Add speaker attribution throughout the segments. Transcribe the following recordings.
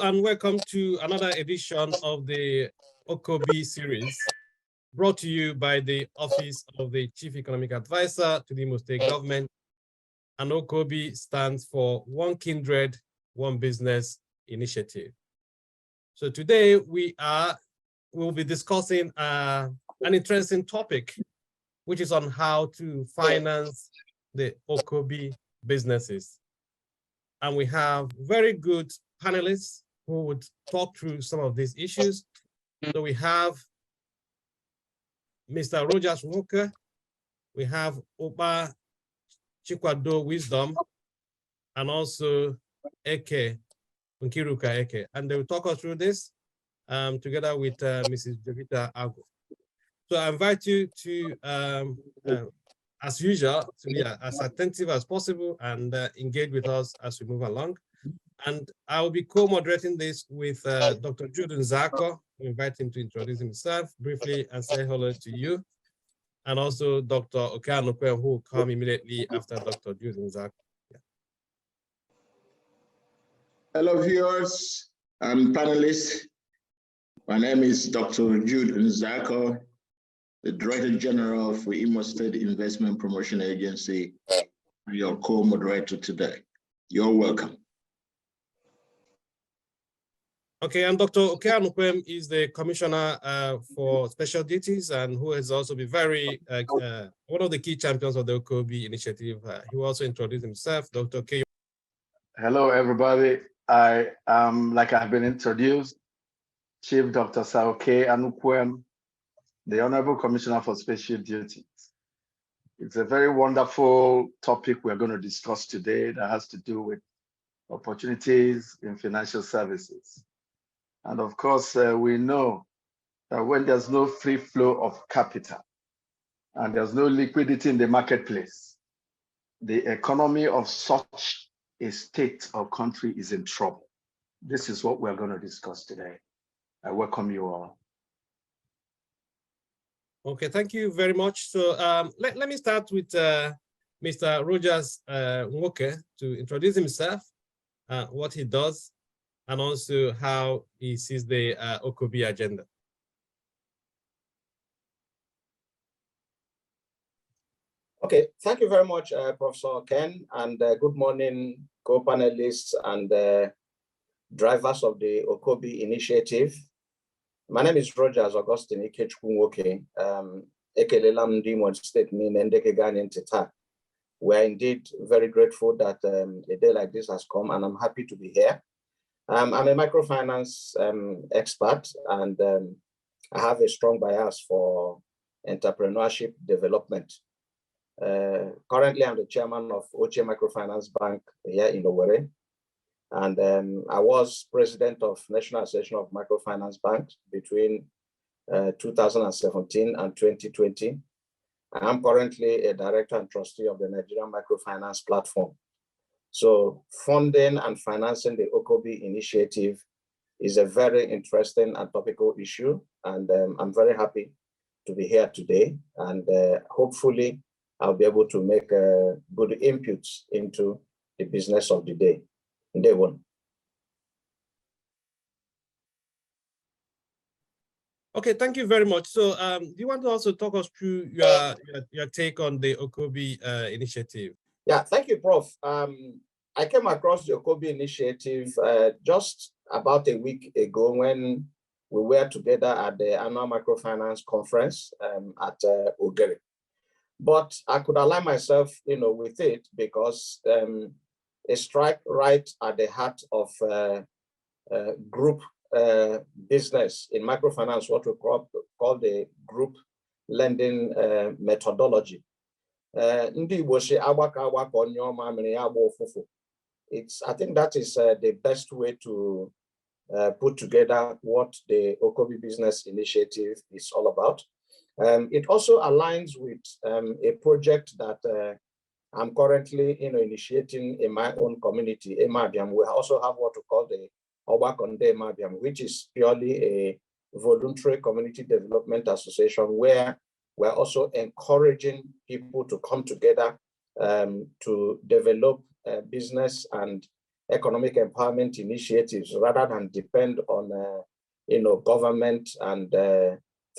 Speaker 1: and welcome to another edition of the ÓKÓBÍ series, brought to you by the Office of the Chief Economic Advisor to the Imo State Government. And ÓKÓBÍ stands for One Kindred, One Business Initiative. So today we'll be discussing an interesting topic, which is on how to finance the ÓKÓBÍ businesses. And we have very good panelists who would talk through some of these issues. So we have Mr. Rogers Walker, we have Oba Chikwado Wisdom, and also Eke, Nkiruka Eke. And they will talk us through this together with Mrs. Jovita Agu. So I invite you to, as usual, to be as attentive as possible and engage with us as we move along. And I'll be co-moderating this with Dr. Jude Nzako. We invite him to introduce himself briefly and say hello to you. And also Dr. Okeanokwe, who will come immediately after Dr. Jude Nzako. Yeah.
Speaker 2: Hello, viewers and panelists. My name is Dr. Jude Nzako, the Director General for Imo State Investment Promotion Agency, your co-moderator today. You're welcome.
Speaker 1: Okay, and Dr. Okeanokwe is the Commissioner for Special Duties and who has also been very, one of the key champions of the ÓKÓBÍ initiative. He will also introduce himself. Dr. K.
Speaker 3: Hello, everybody. I am, like I've been introduced, Chief Dr. Saoke Anukwem, the Honorable Commissioner for Special Duties. It's a very wonderful topic we're going to discuss today that has to do with opportunities in financial services. And of course, we know that when there's no free flow of capital and there's no liquidity in the marketplace, the economy of such a state or country is in trouble. This is what we're going to discuss today. I welcome you all.
Speaker 1: Okay, thank you very much. So let me start with Mr. Rogers Nwoke to introduce himself, what he does, and also how he sees the ÓKÓBÍ agenda.
Speaker 4: Okay, thank you very much, Professor Ken, and good morning, co-panelists and drivers of the ÓKÓBÍ initiative. My name is Rogers Augustine Ikechukwu Nwoke. Ekelela m ndị Imo State niile ndị ga-anya ntị taa. We're indeed very grateful that a day like this has come, and I'm happy to be here. I'm a microfinance expert, and I have a strong bias for entrepreneurship development. Currently, I'm the chairman of Oche Microfinance Bank here in Owerri. And I was president of National Association of Microfinance Banks between 2017 and 2020. I'm currently a director and trustee of the Nigerian Microfinance Platform. So funding and financing the ÓKÓBÍ initiative is a very interesting and topical issue. And I'm very happy to be here today. And hopefully I'll be able to make good inputs into the business of the day. Day one.
Speaker 1: Okay, thank you very much. So do you want to also talk us through your take on the ÓKÓBÍ initiative?
Speaker 4: Yeah, thank you, Prof. I came across the ÓKÓBÍ initiative just about a week ago when we were together at the annual microfinance conference at Ogere. But I could align myself, with it because a strike right at the heart of group business in microfinance, what we call the group lending methodology. I think that is the best way to put together what the ÓKÓBÍ business initiative is all about. It also aligns with a project that I'm currently initiating in my own community, Emabiam. We also have what we call the Obakonde Emabiam, which is purely a voluntary community development association where we're also encouraging people to come together to develop business and economic empowerment initiatives rather than depend on, government and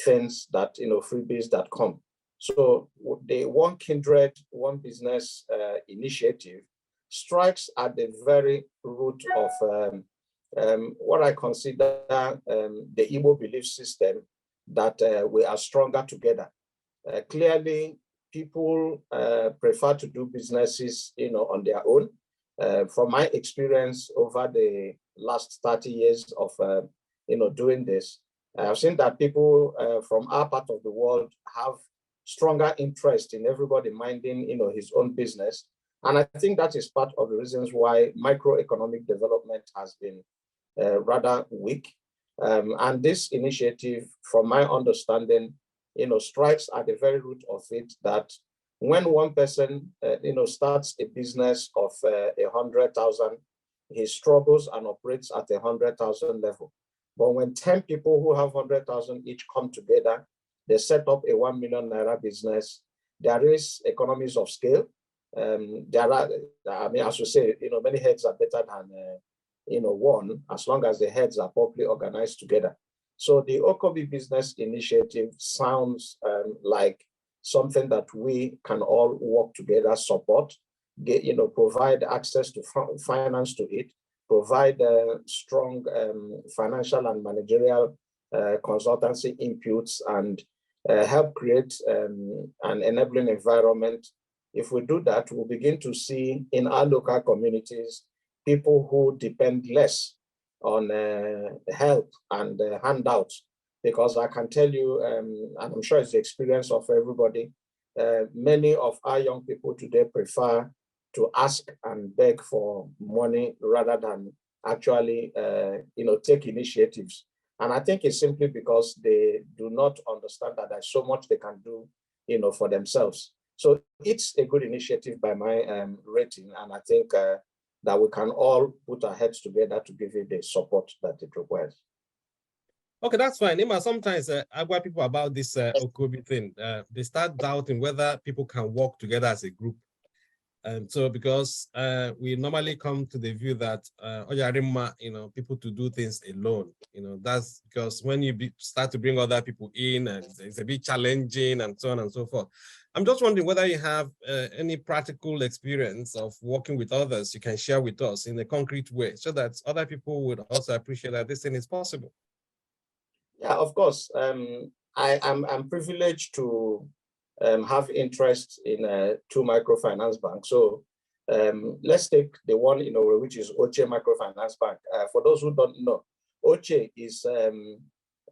Speaker 4: things that, freebies that come. So the One Kindred, One Business initiative strikes at the very root of what I consider the Igbo belief system that we are stronger together. Clearly, people prefer to do businesses, on their own. From my experience over the last 30 years of, doing this, I've seen that people from our part of the world have stronger interest in everybody minding, his own business. And I think that is part of the reasons why microeconomic development has been rather weak. And this initiative, from my understanding, strikes at the very root of it, that when one person, starts a business of 100,000, he struggles and operates at 100,000 level. But when 10 people who have 100,000 each come together, they set up a 1 million naira business. There is economies of scale. There are, as you say, many heads are better than, one, as long as the heads are properly organized together. So the ÓKÓBÍ Business Initiative sounds like something that we can all work together, support, provide access to finance to it, provide strong financial and managerial consultancy inputs, and help create an enabling environment. If we do that, we'll begin to see in our local communities people who depend less on help and handouts. Because I can tell you, and I'm sure it's the experience of everybody, many of our young people today prefer to ask and beg for money rather than actually, take initiatives. And I think it's simply because they do not understand that there's so much they can do, for themselves. So it's a good initiative by my rating, and I think that we can all put our heads together to give it the support that it requires.
Speaker 1: Okay, that's fine. Ima, sometimes I worry people about this ÓKÓBÍ thing. They start doubting whether people can work together as a group. And so because we normally come to the view that people to do things alone, that's because when you start to bring other people in, and it's a bit challenging and so on and so forth. I'm just wondering whether you have any practical experience of working with others you can share with us in a concrete way, so that other people would also appreciate that this thing is possible.
Speaker 4: Yeah, of course. I'm privileged to have interest in 2 microfinance banks. So let's take the one in Owerri, which is Oche Microfinance Bank. For those who don't know, Oche is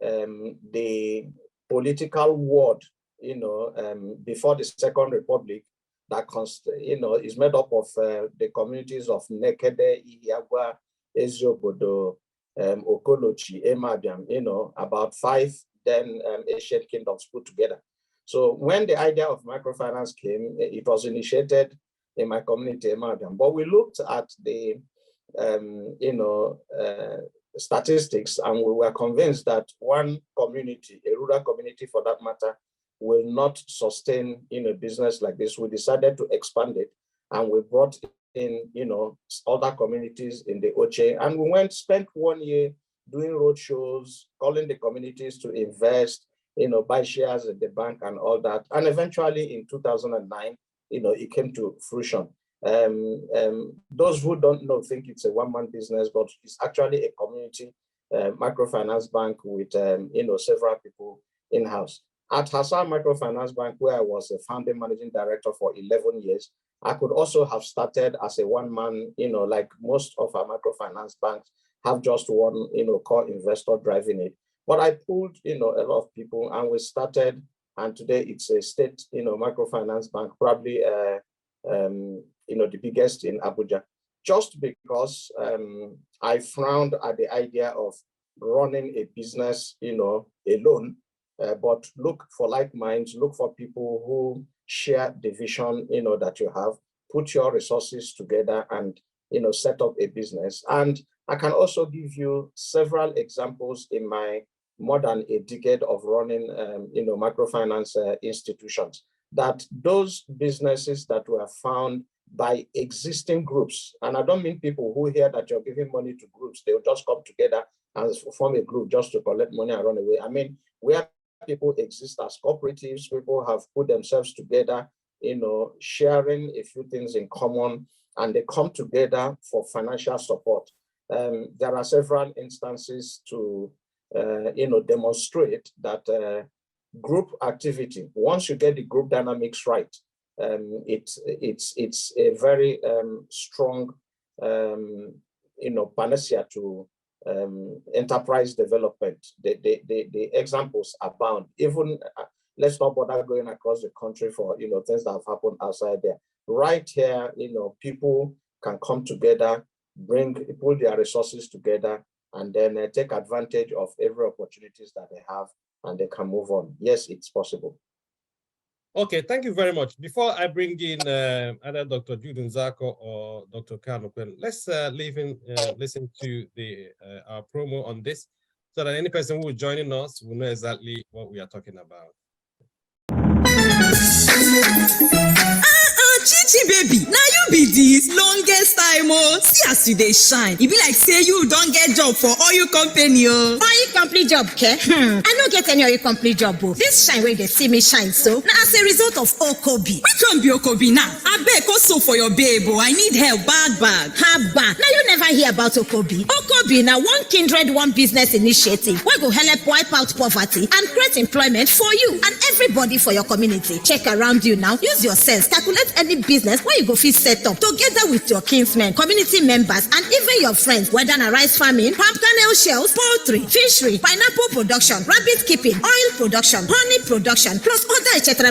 Speaker 4: the political ward, before the Second Republic, that is made up of the communities of Nekede, Ihiagwa, Eziobodo, Okolochi, Emabiam, about 5 then ancient kingdoms put together. So when the idea of microfinance came, it was initiated in my community, Emabiam. But we looked at the, statistics, and we were convinced that one community, a rural community for that matter, will not sustain a business like this. We decided to expand it, and we brought in other communities in the Oche, and we spent 1 year doing roadshows, calling the communities to invest, buy shares at the bank and all that. And eventually in 2009, it came to fruition. Those who don't know think it's a one-man business, but it's actually a community microfinance bank with several people in-house. At Hassan Microfinance Bank, where I was a founding managing director for 11 years, I could also have started as a one-man, like most of our microfinance banks have just one, core investor driving it. But I pulled, a lot of people, and we started, and today it's a state, microfinance bank, probably, the biggest in Abuja, just because I frowned at the idea of running a business, alone. But look for like minds, look for people who share the vision, that you have, put your resources together and, set up a business. And I can also give you several examples in my more than a decade of running, microfinance institutions, that those businesses that were found by existing groups. And I don't mean people who hear that you're giving money to groups, they'll just come together and form a group just to collect money and run away. I mean, where people exist as cooperatives, people have put themselves together, sharing a few things in common, and they come together for financial support. There are several instances to, demonstrate that group activity, once you get the group dynamics right, it's a very strong, panacea to enterprise development. The examples abound. Even let's not bother going across the country for things that have happened outside there. Right here, people can come together, put their resources together, and then take advantage of every opportunities that they have, and they can move on. Yes, it's possible.
Speaker 1: Okay, thank you very much. Before I bring in either Dr. Jude Nzako or Dr. Kanu, let's listen to our promo on this, so that any person who is joining us will know exactly what we are talking about.
Speaker 5: Chichi baby, now you be this longest time see as you dey shine. E be like say you don't get job for oil company
Speaker 6: Oil company job, ke? I no get any oil company job. This shine where they see me shine so. Now as a result of ÓKÓBÍ.
Speaker 5: Which one be ÓKÓBÍ now? I beg also for your babe I need help bad.
Speaker 6: Haba, now you never hear about ÓKÓBÍ. ÓKÓBÍ now one kindred, one business initiative. We go help wipe out poverty and create employment for you and everybody for your community. Check around you now. Use your sense. Calculate any business where you go fit set up together with your kinsmen, community members, and even your friends, whether na rice farming, palm kernel shells, poultry, fishery, pineapple production, rabbit keeping, oil production, honey production, plus other etc.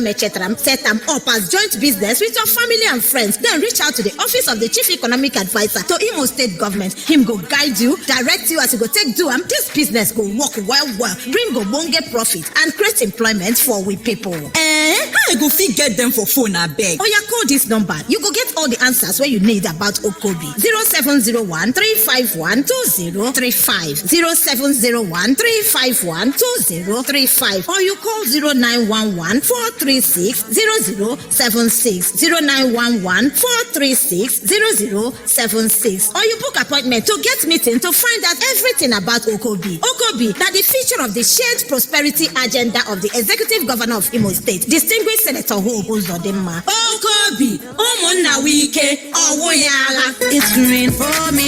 Speaker 6: Set them up as joint business with your family and friends. Then reach out to the office of the Chief Economic Advisor to Imo State Government. Him go guide you, direct you as you go take do this business go work well, bring go bonge profit and create employment for we people.
Speaker 5: How you go fit get them for phone I beg?
Speaker 6: Oya, call this number. You go get all the answers where you need about ÓKÓBÍ. 0701 351 2035. 0701 351 2035. Or you call 0911 436 0076. 0911 436 0076. Or you book appointment to get meeting to find out everything about ÓKÓBÍ. ÓKÓBÍ, that the feature of the shared prosperity agenda of the Executive Governor of Imo State, Distinguished Senator Uzodimma.
Speaker 5: ÓKÓBÍ, Omona Wike, Owoyala.
Speaker 6: It's green for me.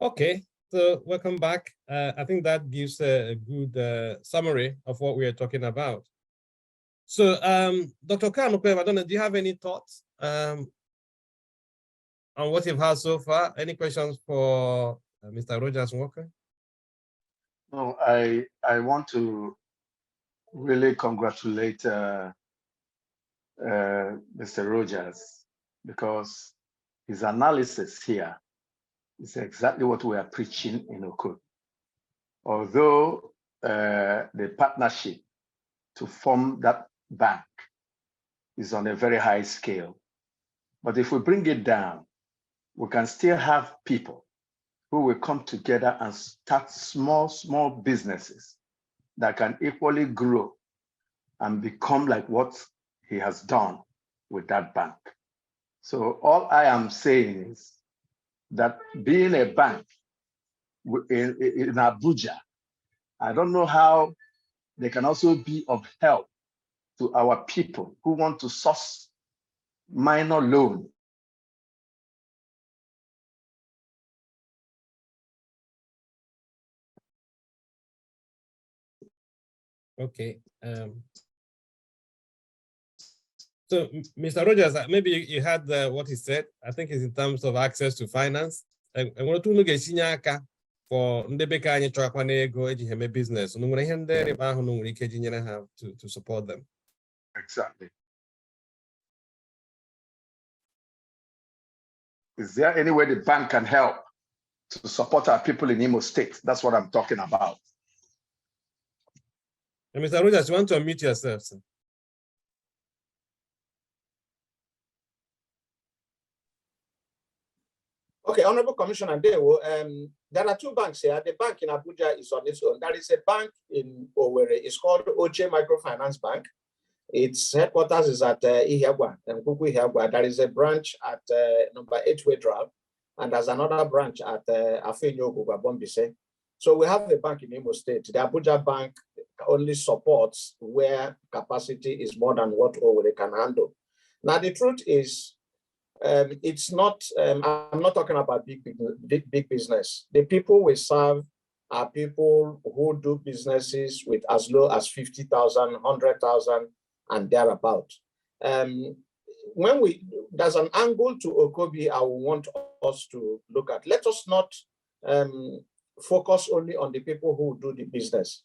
Speaker 1: Okay, so welcome back. I think that gives a good summary of what we are talking about. So, Dr. Kanu, I don't know, do you have any thoughts on what you've heard so far? Any questions for Mr. Rogers Walker?
Speaker 3: No, I want to really congratulate Mr. Rogers, because his analysis here is exactly what we are preaching in ÓKÓBÍ. Although the partnership to form that bank is on a very high scale, but if we bring it down, we can still have people who will come together and start small businesses that can equally grow and become like what he has done with that bank. So all I am saying is that being a bank in Abuja, I don't know how they can also be of help to our people who want to source minor loan.
Speaker 1: Okay. So, Mr. Rogers, maybe you had what he said. I think it's in terms of access to finance. I want to look at for business to support them.
Speaker 3: Exactly. Is there any way the bank can help to support our people in Imo State? That's what I'm talking about.
Speaker 1: And Mr. Rogers, you want to unmute yourself, sir?
Speaker 4: Okay, Honorable Commissioner Dewo, there are two banks here. The bank in Abuja is on its own. There is a bank in Owerri. It's called OJ Microfinance Bank. Its headquarters is at Ihiagwa, Nkuku Ihiagwa. There is a branch at number 8 Way Drive, and there's another branch at Afenyo Bombise. So we have a bank in Imo State. The Abuja Bank only supports where capacity is more than what Owerri can handle. Now, the truth is, it's not, I'm not talking about big business. The people we serve are people who do businesses with as low as 50,000, 100,000 and thereabout. There's an angle to ÓKÓBÍ I want us to look at. Let us not focus only on the people who do the business.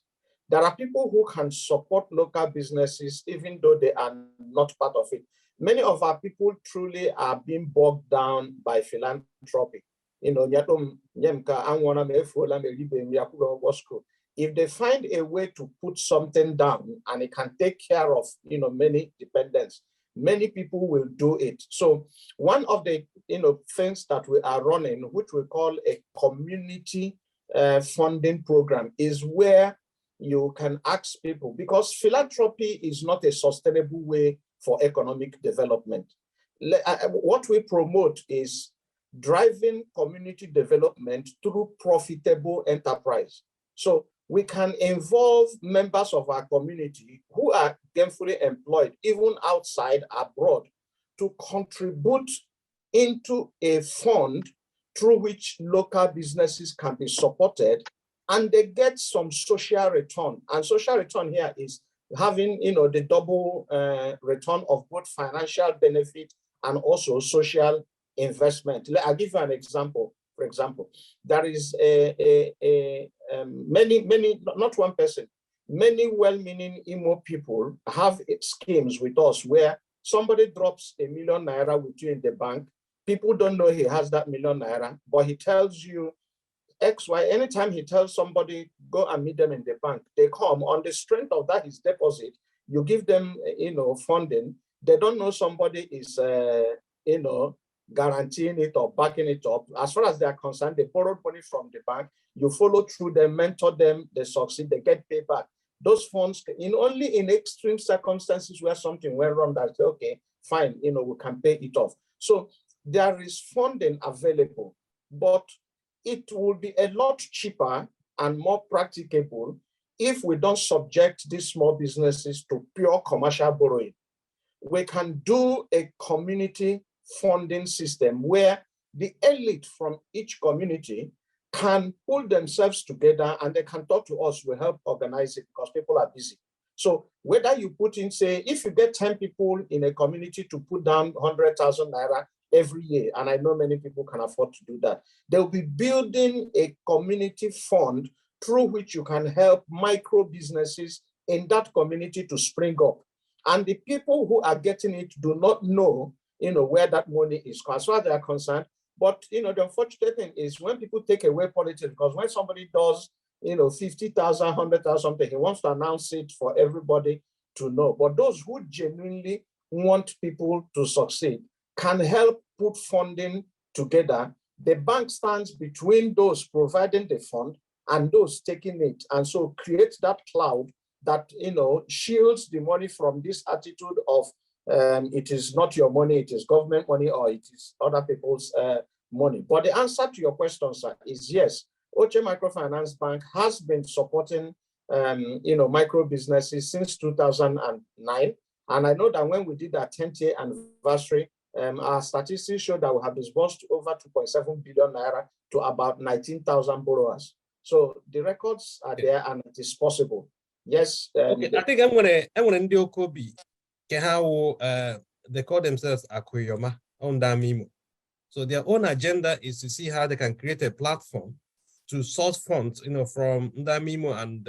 Speaker 4: There are people who can support local businesses even though they are not part of it. Many of our people truly are being bogged down by philanthropy. You know, if they find a way to put something down and it can take care of, you know, many dependents, many people will do it. So one of the, you know, things that we are running, which we call a community funding program, is where you can ask people, because philanthropy is not a sustainable way for economic development. What we promote is driving community development through profitable enterprise. So we can involve members of our community who are gainfully employed, even outside, abroad, to contribute into a fund through which local businesses can be supported, and they get some social return. And social return here is having, you know, the double return of both financial benefit and also social investment. I'll give you an example. For example, there is many, not one person, many well-meaning Imo people have schemes with us where somebody drops ₦1 million with you in the bank. People don't know he has that ₦1 million, but he tells you XY. Anytime he tells somebody, go and meet them in the bank, they come on the strength of that his deposit. You give them, you know, funding. They don't know somebody is, you know, guaranteeing it or backing it up. As far as they are concerned, they borrowed money from the bank. You follow through them, mentor them, they succeed, they get paid back. Those funds, only in extreme circumstances where something went wrong, that's okay, fine, you know, we can pay it off. So there is funding available, but it will be a lot cheaper and more practicable if we don't subject these small businesses to pure commercial borrowing. We can do a community funding system where the elite from each community can pull themselves together and they can talk to us. We help organize it because people are busy. So whether you put in, say, if you get 10 people in a community to put down 100,000 naira every year, and I know many people can afford to do that, they'll be building a community fund through which you can help micro businesses in that community to spring up. And the people who are getting it do not know, you know, where that money is, as far as they are concerned. But, you know, the unfortunate thing is when people take away politics, because when somebody does, you know, 50,000, 100,000 something, he wants to announce it for everybody to know. But those who genuinely want people to succeed can help put funding together. The bank stands between those providing the fund and those taking it, and so create that cloud that, you know, shields the money from this attitude of it is not your money, it is government money, or it is other people's money. But the answer to your question, sir, is yes. Oche Microfinance Bank has been supporting you know, micro businesses since 2009. And I know that when we did our 10th year anniversary, our statistics show that we have disbursed over 2.7 billion naira to about 19,000 borrowers. So the records are there and it is possible. Yes.
Speaker 1: Okay, I think I'm gonna do ÓKÓBÍ. How they call themselves Akuyoma on Damimo. So their own agenda is to see how they can create a platform to source funds, you know, from Damimo and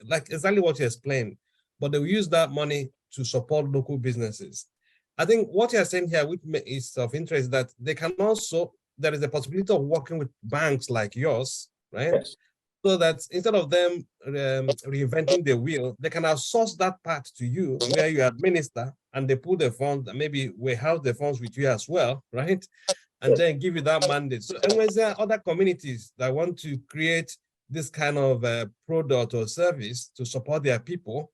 Speaker 1: like exactly what you explained. But they will use that money to support local businesses. I think what you're saying here, which is of interest, that they can also, there is a possibility of working with banks like yours, right?
Speaker 4: Yes.
Speaker 1: So that instead of them reinventing the wheel, they can outsource that part to you where you administer and they put the funds, and maybe we house the funds with you as well, right? And then give you that mandate. So, and when there are other communities that want to create this kind of product or service to support their people,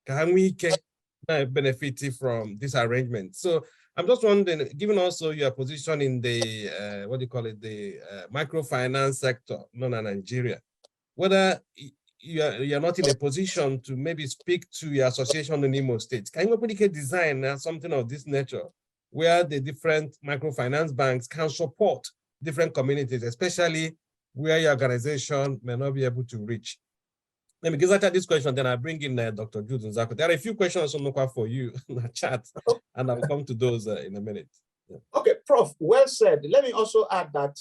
Speaker 1: can we benefiting from this arrangement. So I'm just wondering, given also your position in the, what do you call it, the microfinance sector, known as Nigeria, whether you're not in a position to maybe speak to your association in Imo State. Can you openly design something of this nature where the different microfinance banks can support different communities, especially where your organization may not be able to reach? Let me get at this question, then I'll bring in Dr. Jude Nzako. There are a few questions for you in the chat, and I'll come to those in a minute. Yeah.
Speaker 4: Okay, Prof, well said. Let me also add that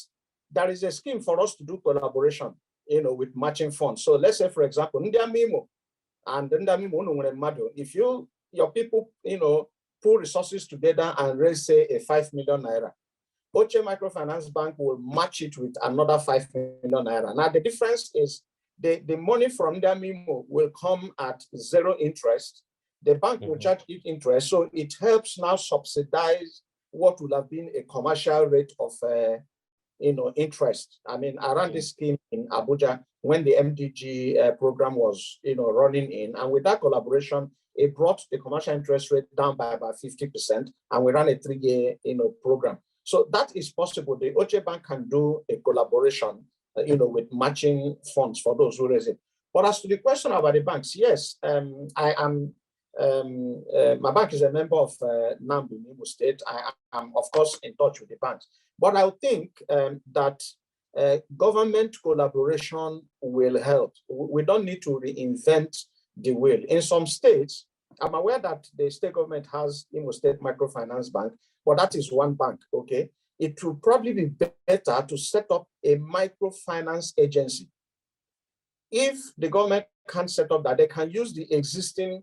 Speaker 4: there is a scheme for us to do collaboration, with matching funds. So let's say, for example, Ndiamimo and Ndiamimo, if your people, pull resources together and raise, say, a 5 million naira, Oche Microfinance Bank will match it with another 5 million naira. Now, the difference is the money from Ndiamimo will come at 0 interest. The bank will charge it interest. So it helps now subsidize what would have been a commercial rate of interest. I mean, around this scheme in Abuja, when the MDG program was running in, and with that collaboration, it brought the commercial interest rate down by about 50%, and we ran a 3-year program. So that is possible. The Oche Bank can do a collaboration, with matching funds for those who raise it. But as to the question about the banks, yes, I am. My bank is a member of NAMB in Imo State. I am, of course, in touch with the banks. But I think that government collaboration will help. We don't need to reinvent the wheel. In some states, I'm aware that the state government has Imo State Microfinance Bank, but that is one bank, okay? It will probably be better to set up a microfinance agency. If the government can't set up that, they can use the existing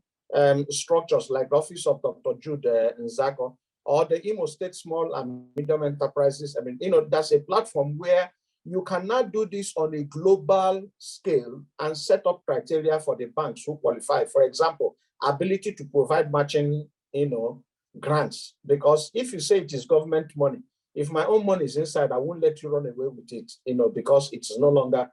Speaker 4: structures like the Office of Dr. Jude Nzako or the Imo State Small and Medium Enterprises. I mean, that's a platform where you cannot do this on a global scale and set up criteria for the banks who qualify. For example, ability to provide matching, grants. Because if you say it is government money, if my own money is inside, I won't let you run away with it, because it's no longer,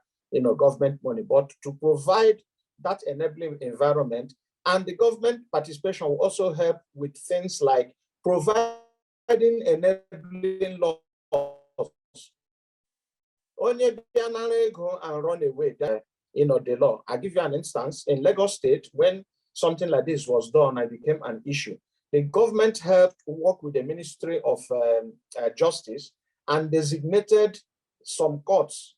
Speaker 4: government money. But to provide that enabling environment, and the government participation will also help with things like providing enabling laws. Only go and run away, the law. I'll give you an instance. In Lagos State, when something like this was done and became an issue, the government helped work with the Ministry of Justice and designated some courts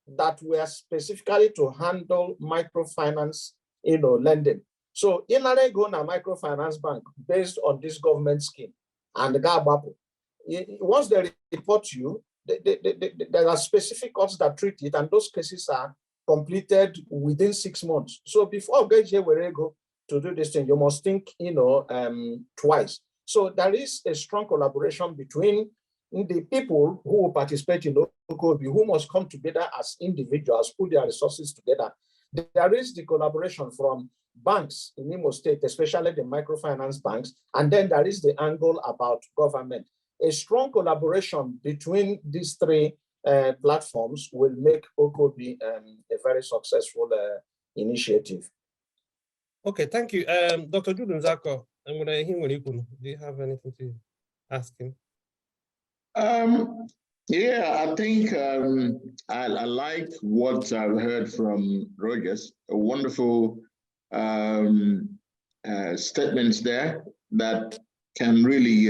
Speaker 4: that were specifically to handle microfinance, lending. So Inare go na microfinance bank based on this government scheme and the Gabapo. Once they report you, there are specific courts that treat it, and those cases are completed within 6 months. So before we go to do this thing, you must think, twice. So there is a strong collaboration between the people who will participate in ÓKÓBÍ, who must come together as individuals, put their resources together. There is the collaboration from banks in Imo State, especially the microfinance banks, and then there is the angle about government. A strong collaboration between these three platforms will make ÓKÓBÍ a very successful initiative.
Speaker 1: Okay, thank you. Dr. Jude Nzako, I'm going to hear what you can. Do you have anything to ask him?
Speaker 2: Yeah, I think I like what I've heard from Rogers. A wonderful statements there that can really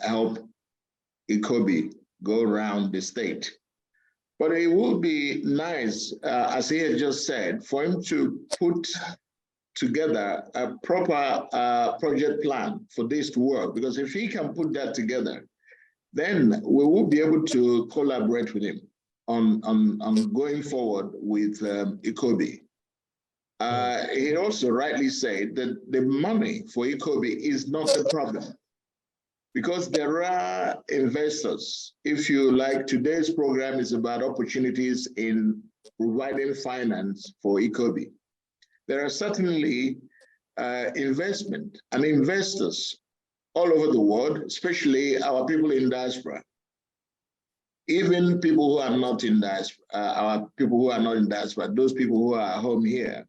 Speaker 2: help ÓKÓBÍ go around the state. But it would be nice, as he had just said, for him to put together a proper project plan for this to work, because if he can put that together, then we will be able to collaborate with him on going forward with ÓKÓBÍ. He also rightly said that the money for ÓKÓBÍ is not the problem, because there are investors. If you like, today's program is about opportunities in providing finance for ÓKÓBÍ. There are certainly investment and investors all over the world, especially our people in diaspora. Even people who are not in diaspora, our people who are not in diaspora, those people who are at home here,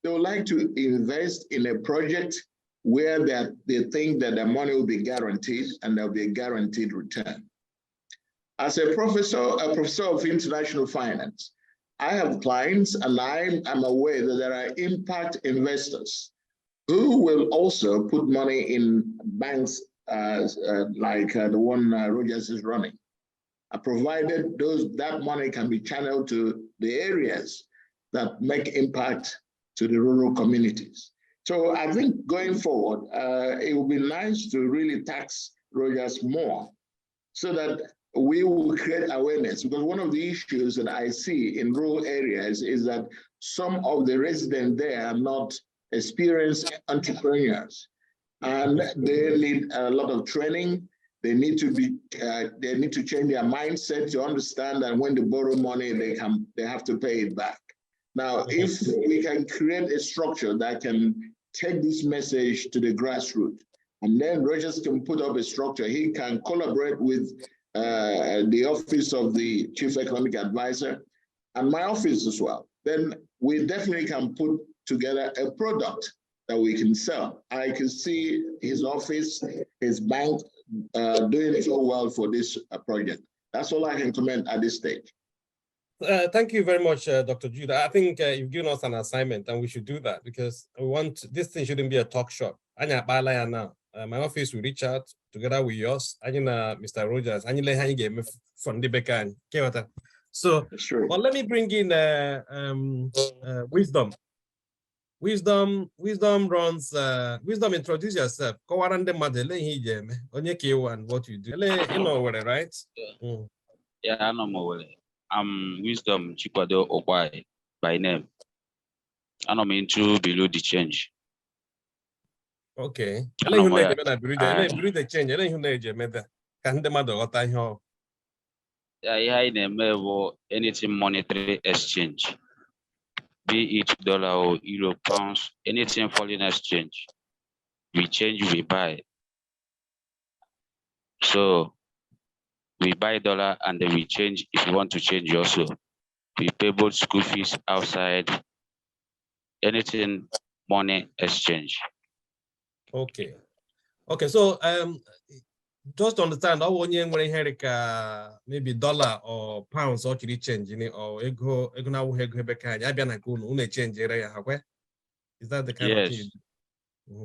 Speaker 2: they would like to invest in a project where they think that the money will be guaranteed and there'll be a guaranteed return. As a professor of international finance, I have clients and I'm aware that there are impact investors who will also put money in banks like the one Rogers is running, provided that money can be channeled to the areas that make impact to the rural communities. So I think going forward, it would be nice to really tax Rogers more so that we will create awareness, because one of the issues that I see in rural areas is that some of the residents there are not experienced entrepreneurs, and they need a lot of training. They need to change their mindset to understand that when they borrow money, they have to pay it back. Now, if we can create a structure that can take this message to the grassroots, and then Rogers can put up a structure, he can collaborate with the office of the Chief Economic Advisor and my office as well, then we definitely can put together a product that we can sell. I can see his office, his bank doing so well for this project. That's all I can comment at this stage.
Speaker 1: Thank you very much, Dr. Jude. I think you've given us an assignment and we should do that because this thing shouldn't be a talk shop. Now. My office will reach out together with yours. Mr. Rogers. From the So,
Speaker 2: sure.
Speaker 1: But let me bring in Wisdom. Wisdom introduce yourself. What you do. You know what, right?
Speaker 7: Yeah, I know. I'm Wisdom Chikwado Okwai by name. And I'm into below the change.
Speaker 1: Okay.
Speaker 7: Anything monetary exchange, be it dollar or euro, pounds, anything foreign exchange. We change, we buy. So we buy dollar and then we change if you want to change also. We pay both school fees outside, anything money exchange.
Speaker 1: Okay. Okay, so just to understand, maybe dollar or pounds or change or ego change. Is that the kind of thing?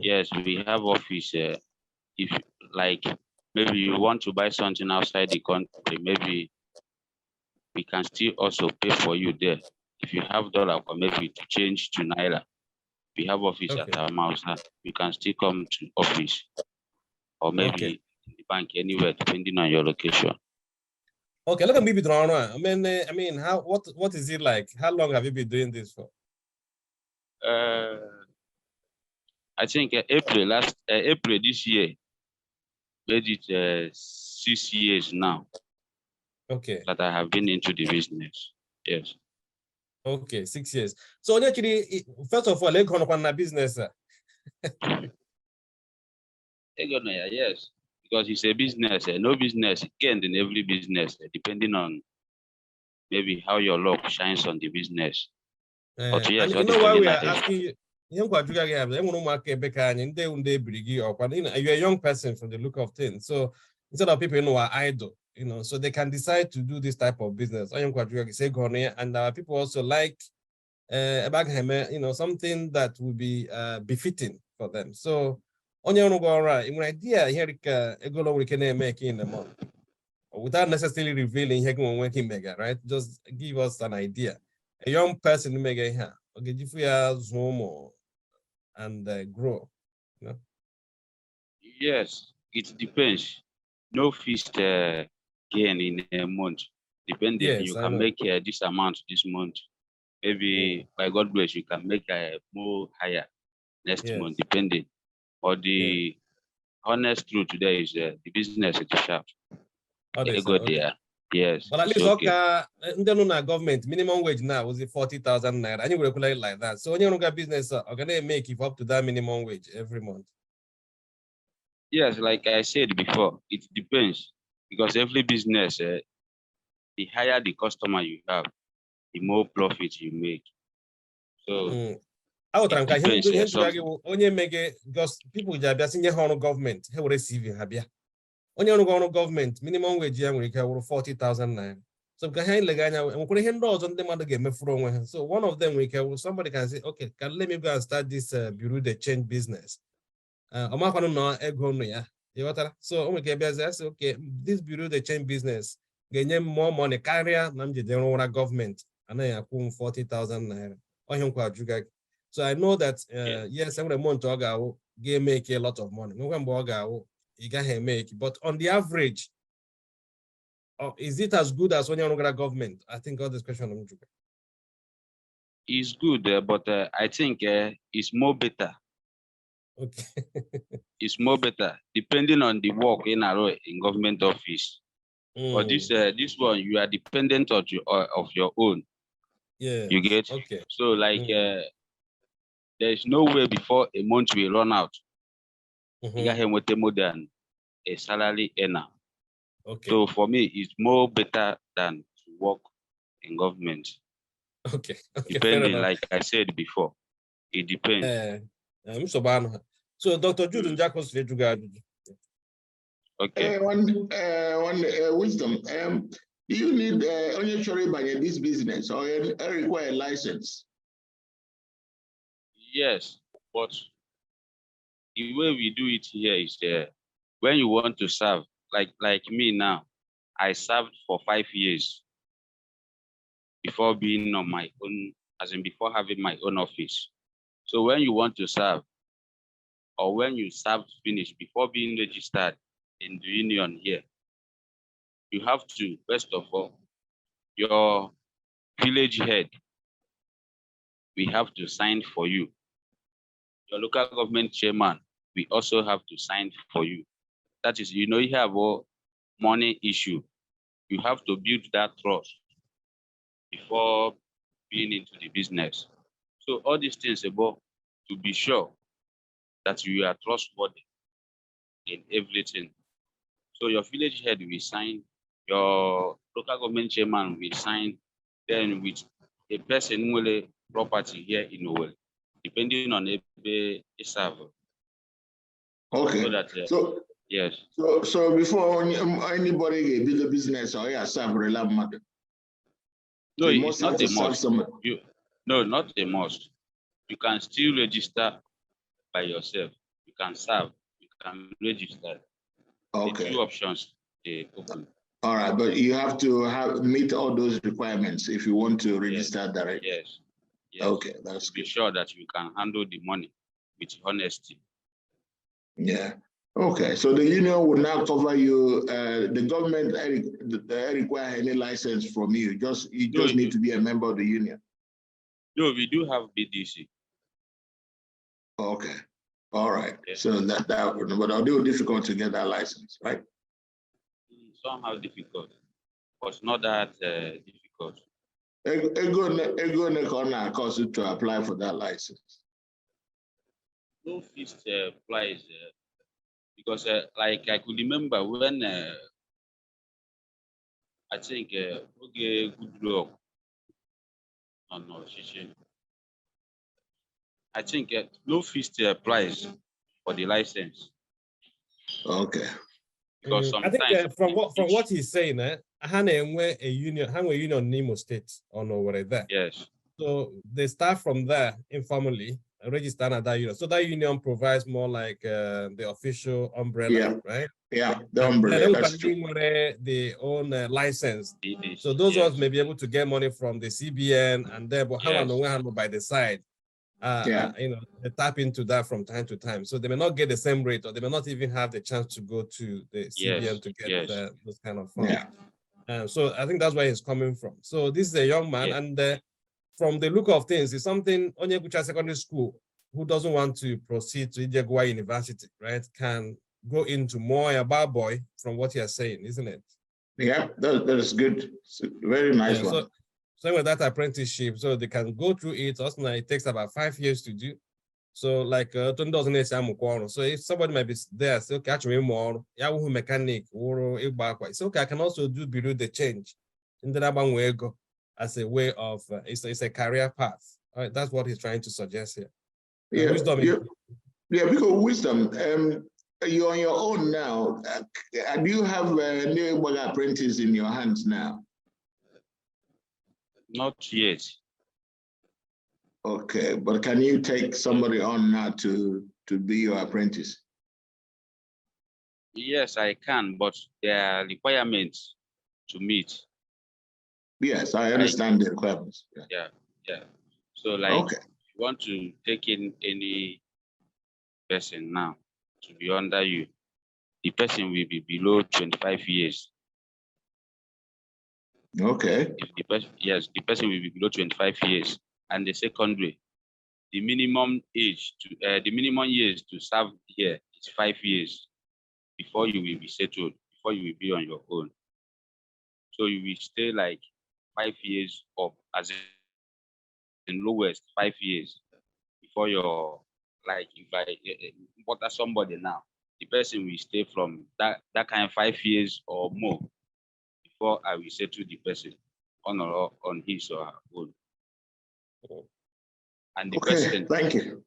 Speaker 7: Yes, we have office. If like maybe you want to buy something outside the country, maybe we can still also pay for you there. If you have dollar or maybe to change to naira, we have office at our mouse. We can still come to office or maybe in the bank anywhere depending on your location.
Speaker 1: Okay, let me be drawn on. I mean, what is it like? How long have you been doing this for?
Speaker 7: I think April this year. Made it 6 years now.
Speaker 1: Okay.
Speaker 7: That I have been into the business. Yes.
Speaker 1: Okay, 6 years. So actually, first of all, let's go on a business.
Speaker 7: Yes, because it's a business. No business can in every business, depending on maybe how your luck shines on the business.
Speaker 1: But yes, and you know why we are asking you? You're a young person from the look of things. So instead of people who are idle, so they can decide to do this type of business. And people also like something that will be befitting for them. So on your own idea here we can make in a month without necessarily revealing right? Just give us an idea. A young person make here. Okay, if we are Zoom and grow.
Speaker 7: Yes, it depends. No feast gain in a month. Depending, yes, you can make this amount this month. Maybe by God bless, you can make a more higher next month, depending. But the honest truth today is the business is sharp. They go there. Yes.
Speaker 1: But at least government minimum wage now was 40,000 naira. And you regulate like that. So when you got business, are gonna make it up to that minimum wage every month?
Speaker 7: Yes, like I said before, it depends because every business, the higher the customer you have, the more profit you make. So
Speaker 1: Because people just in your government, he will receive you. On your government, minimum wage, 40,000 naira. So so one of them somebody can say, okay, let me go and start this bureau de change business. So okay, this bureau de change business get more money carrier government and then 40,000 naira. So I know that yes, every month make a lot of money. You can make, but on the average, is it as good as when you're government? I think all this question
Speaker 7: is good, but I think it's more better.
Speaker 1: Okay.
Speaker 7: It's more better depending on the work in government office. But this one, you are dependent of your own.
Speaker 1: Yeah.
Speaker 7: You get?
Speaker 1: Okay.
Speaker 7: So like there is no way before a month will run out. You got him with more than a salary earner.
Speaker 1: Okay.
Speaker 7: So for me, it's more better than to work in government.
Speaker 1: Okay.
Speaker 7: Depending, like I said before, it depends.
Speaker 1: So Dr. Jude Njakos,
Speaker 7: okay.
Speaker 2: One wisdom. Do you need only by this business or require a license?
Speaker 7: Yes, but the way we do it here is when you want to serve, like me now, I served for 5 years before being on my own, as in before having my own office. So when you want to serve, or when you served finish before being registered in the union here, you have to, first of all, your village head, we have to sign for you. Your local government chairman, we also have to sign for you. That is, you have a money issue. You have to build that trust before being into the business. So all these things about to be sure that you are trustworthy in everything. So your village head will sign, your local government chairman will sign, then with a person will property here in Owel, depending on a server.
Speaker 2: Okay.
Speaker 7: So that yes.
Speaker 2: So before anybody can do the business or serve matter.
Speaker 7: No, it's not a must. No, not a must. You can still register by yourself. You can serve. You can register.
Speaker 2: Okay.
Speaker 7: The two options they open.
Speaker 2: All right, but you have to meet all those requirements if you want to register directly.
Speaker 7: Yes.
Speaker 2: Okay, that's
Speaker 7: good. Be
Speaker 2: good.
Speaker 7: sure that you can handle the money with honesty.
Speaker 2: Yeah. Okay, so the union will now cover you. The government require any license from you. You just need to be a member of the union.
Speaker 7: No, we do have BDC.
Speaker 2: Okay. All right.
Speaker 7: Yes.
Speaker 2: So but it'll be difficult to get that license, right?
Speaker 7: Somehow difficult, but not that difficult.
Speaker 2: Cost you to apply for that license.
Speaker 7: No fixed price because like I could remember when I think okay, good luck. No, I think no fixed price for the license.
Speaker 2: Okay.
Speaker 7: Because sometimes
Speaker 1: I think from what he's saying, a union Nemo State or no whatever there.
Speaker 7: Yes.
Speaker 1: So they start from there informally, register at that union. So that union provides more like the official umbrella, right?
Speaker 2: Yeah, the umbrella. That's true.
Speaker 1: They own license.
Speaker 7: BDC,
Speaker 1: so those ones may be able to get money from the CBN and then by the side. They tap into that from time to time. So they may not get the same rate, or they may not even have the chance to go to the CBN to get those kind of funds.
Speaker 2: Yeah.
Speaker 1: So I think that's where he's coming from. So this is a young man, and from the look of things, it's something Onyegucha Secondary School, who doesn't want to proceed to Ijegua University, right, can go into more about boy from what you're saying, isn't it?
Speaker 2: Yeah, that is good. It's a very nice one.
Speaker 1: So with that apprenticeship, so they can go through it. Also, it takes about 5 years to do. So like so if somebody might be there, so catch me more, Yahoo mechanic or so okay, I can also do below the change in the as a way of it's a career path. All right, that's what he's trying to suggest here. Wisdom.
Speaker 2: Yeah, because wisdom, you're on your own now. Do you have a new apprentice in your hands now?
Speaker 7: Not yet.
Speaker 2: Okay, but can you take somebody on now to be your apprentice?
Speaker 7: Yes, I can, but there are requirements to meet.
Speaker 2: Yes, I understand the requirements.
Speaker 7: Yeah. So like,
Speaker 2: okay.
Speaker 7: if you want to take in any person now to be under you, the person will be below 25 years.
Speaker 2: Okay.
Speaker 7: If the person will be below 25 years. And the secondary, the minimum years to serve here is 5 years before you will be settled, before you will be on your own. So you will stay like 5 years up, as in lowest 5 years before you're like, if I water somebody now, the person will stay from that kind of 5 years or more before I will settle the person on his or her own. And the
Speaker 2: okay, thank you.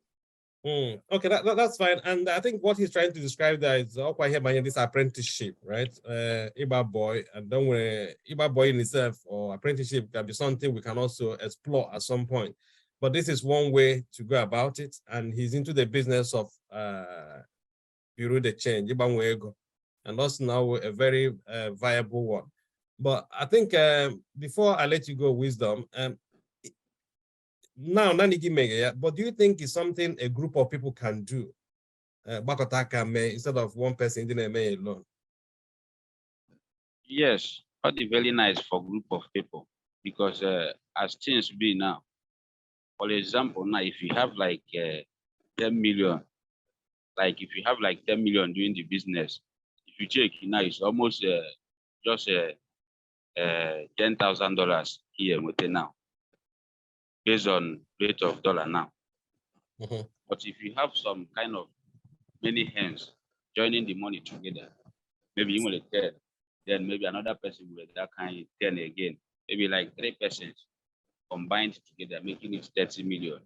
Speaker 1: Okay, that's fine. And I think what he's trying to describe there is quite here this apprenticeship, right? Iba boy, and don't worry, Iba boy in itself or apprenticeship can be something we can also explore at some point. But this is one way to go about it. And he's into the business of bureau de change, and that's now a very viable one. But I think before I let you go, Wisdom, now, but do you think it's something a group of people can do? Instead of one person alone?
Speaker 7: Yes, that'd be very nice for a group of people, because as things be now, for example, now if you have like 10 million, like if you have like 10 million doing the business, if you check now, it's almost just $10,000 here within now, based on rate of dollar now. But if you have some kind of many hands joining the money together, maybe you will 10, then maybe another person with that kind of 10 again, maybe like 3 persons combined together, making it 30 million.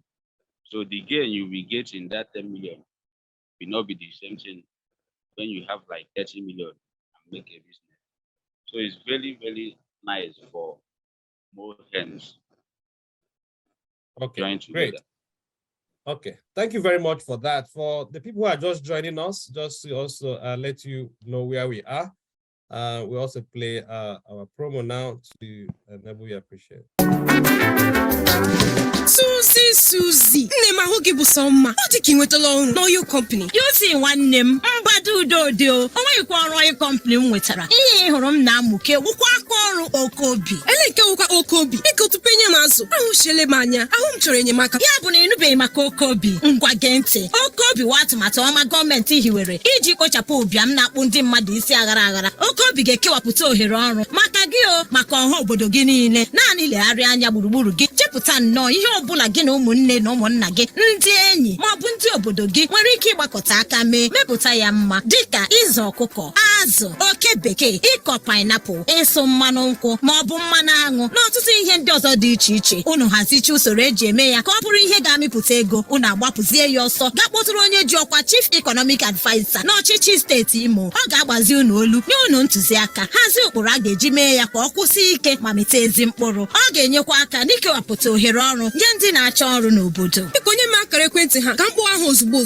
Speaker 7: So the gain you will get in that 10 million will not be the same thing when you have like 30 million and make a business. So it's very, very nice for more hands.
Speaker 1: Okay, great. Okay, thank you very much for that. For the people who are just joining us, just to also let you know where we are. We also play our promo now to enable you appreciate.
Speaker 5: Susie, nne m ahụ gị bụ sọ mma. Ọ dị ka ị nwetala ọrụ n'oil company.
Speaker 6: You see nwanne m mgbado udo o nweghịkwa ọrụ oil company m nwetara. Ihe hụrụ m na-amụke gwụkwa aka ọrụ Okobi.
Speaker 5: Ele nke wụkwa Okobi. Biko tupu enye m azụ, ahụchiele m anya. Ahụ m chọrọ enyemaka.
Speaker 6: Ya bụ na ịnụbeghị maka Okobi. Ngwa gee ntị. Okobi wa atụmatụ ọma gọọmenti hiwere iji kpochapụ ụbịam na-akpụ ndị mmadụ isi aghara aghara. Okobi ga-ekewapụta ohere ọrụ maka gị o, maka ọha obodo gị niile. Naanị legharịa anya gburugburu gị. Chepụta nnọọ ihe ọbụla gị na ụmụnne na ụmụnna gị, ndị enyi ma ọ bụ ndị obodo gị nwere ike ịgbakọta aka mee mepụta ya mma, dịka ịzụ ọkụkọ, azụ, oke bekee, ịkọ painiapụl, ịsụ mmanụ nkwụ ma ọ bụ mmanụ aṅụ na ọtụtụ ihe ndị ọzọ dị iche iche. Unu hazicha usoro eji eme ya ka ọ bụrụ ihe ga-amịpụta ego. Unu agbapụzie ya ọsọ gaa kpọtụrụ onye ji ọkwa Chief Economic Advisor n'ọchịchị steeti Imo. Ọ ga-agbazi unu olu nye unu ntụziaka, hazie ụkpụrụ a ga-eji mee ya ka ọ kwụsị ike ma mịta ezi mkpụrụ. Ọ ga-enyekwa aka n'ikewapụta ohere ọrụ nye ndị na-achọ ọrụ n'obodo.
Speaker 5: Biko nye m akara ekwentị ha ka m kpọọ ahụ ozugbo.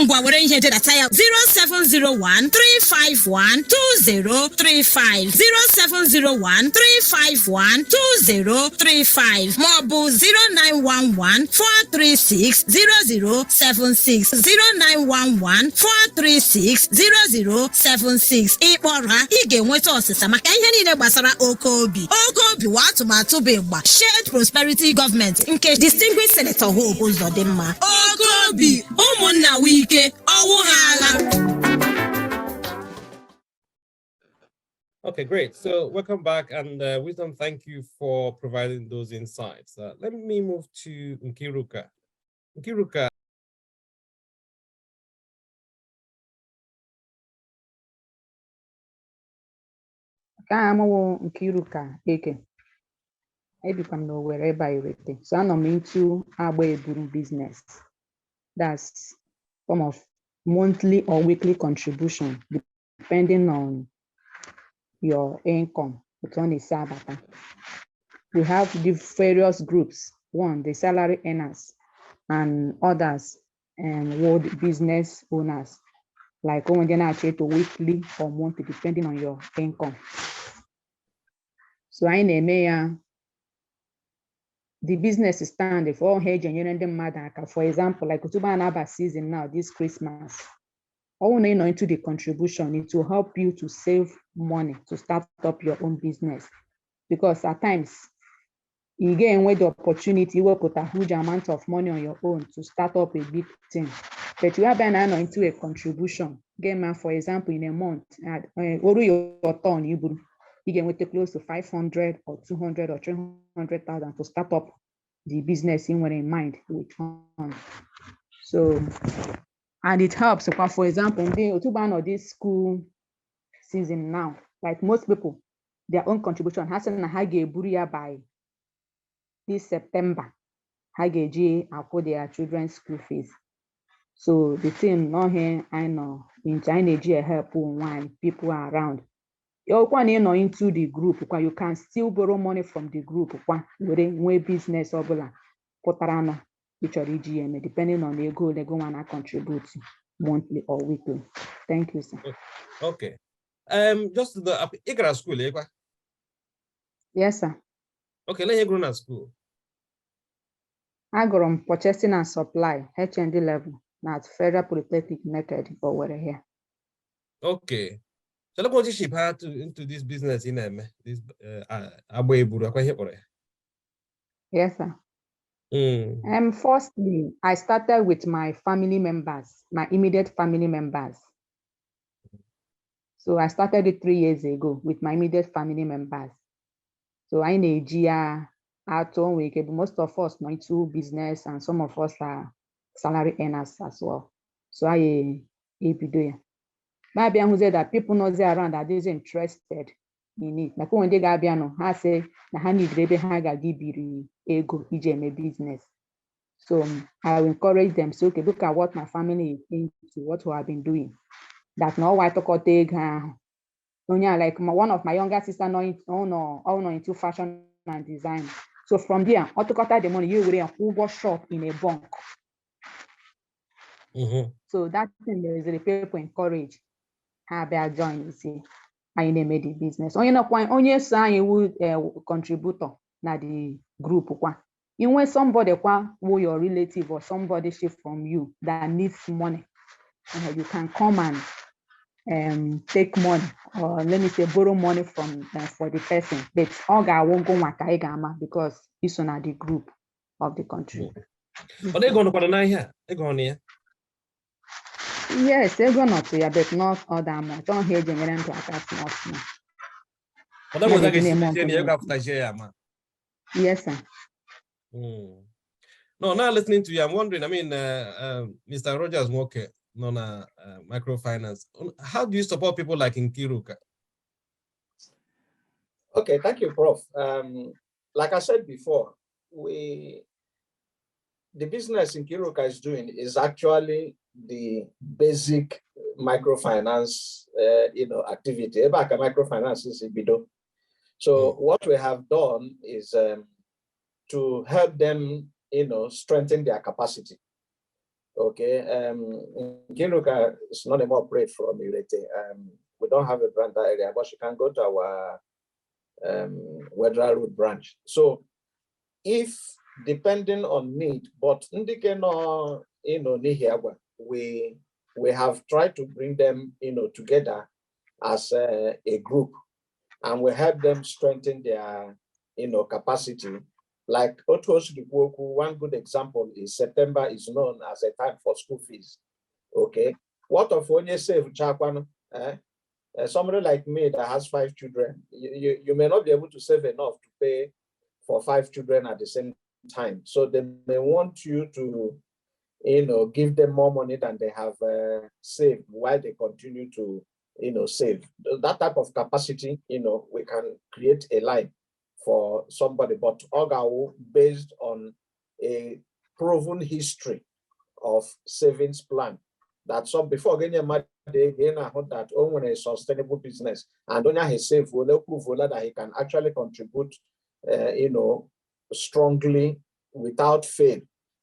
Speaker 6: Ngwa were ihe dedata ya 07013512035 07013512035 maọbụ 09114360076 09114360076. Ịkpọrọ ha ị ga-enweta ọsịsa maka ihe niile gbasara Okobi. Okobi wa atụmatụ bụ ịgba Shared Prosperity Government nke Distinguished Senator Hope Uzodimma.
Speaker 5: Okobi, ụmụnna wike, ọwụ ha agha.
Speaker 1: Okay, great. So welcome back, and Wisdom, thank you for providing those insights. Let me move to Nkiruka. Nkiruka.
Speaker 8: Ka amawo Nkiruka eke. Ebikwa m n'Owerri ebe a Irete. So anọ m into agba eburu business. That's form of monthly or weekly contribution, depending on your income. We have the various groups. One, the salary earners, and others, and world business owners. Like when they're to weekly or monthly, depending on your income. So I name the business is standing for hedge and for example, like Utuba season now, this Christmas. I want to know into the contribution. It will help you to save money to start up your own business. Because at times, you get with the opportunity, you will put a huge amount of money on your own to start up a big thing. But you have been into a contribution. Again, for example, in a month, your turn, you can with close to 500 or 200 or 300,000 to start up the business in mind with fun. So, and it helps. For example, in this school season now, like most people, their own contribution has to by this September. Afford their children's school fees. So the thing not here, I know in China, help one people are around. You into the group, you can still borrow money from the group. When business or depending on the goal, they go and contribute monthly or weekly. Thank you, sir.
Speaker 1: Okay. Just the Igra school, eh?
Speaker 8: Yes, sir.
Speaker 1: Okay, let you go to school.
Speaker 8: I got on purchasing and supply, HND level, not Federal Polytechnic Naked or where here.
Speaker 1: Okay. So let's go to ship her into this business in this
Speaker 8: Yes, sir. Firstly, I started with my family members, my immediate family members. So I started it 3 years ago with my immediate family members. So I know most of us know into business, and some of us are salary earners as well. So I maybe who said that people know they around that is interested in it. Like when they got I say na need ego business. So I will encourage them. So okay, look at what my family is into, what we have been doing. That now I talk take like one of my younger sister into fashion and design. So from there, I took the money you will Uber shop in a bank. So that thing is the people encourage. Have I join you see. I made the business. Only sign would contributor na the group. You when somebody who your relative or somebody shift from you that needs money, you can come and take money, or let me say borrow money from for the person. But all guy won't go because it's on the group of the country.
Speaker 1: But they're going to here. They're going here.
Speaker 8: Yes, they're going to, but not all that much. Don't hear general to attack not.
Speaker 1: But that was like
Speaker 8: yes, sir.
Speaker 1: No, now listening to you, I'm wondering, I mean, Mr. Rogers Walker, microfinance. How do you support people like in Kiruka?
Speaker 4: Okay, thank you, Prof. Like I said before, the business in Kiruka is doing is actually the basic microfinance, activity. Microfinance is Ibido. So what we have done is to help them, strengthen their capacity. Okay, Kiruka is not a more operate from Irete. We don't have a branch that area, but you can go to our Wedra Road branch. So if depending on need, but we have tried to bring them, together as a group, and we help them strengthen their, capacity. Like one good example is September is known as a time for school fees. Okay, what of when you save somebody like me that has 5 children, you may not be able to save enough to pay for 5 children at the same time. So they may want you to, give them more money than they have saved while they continue to, save. That type of capacity, we can create a line for somebody, but Ogawu based on a proven history of savings plan. That some before getting money, they hold that own a sustainable business, and only he save will prove that he can actually contribute, strongly without fail.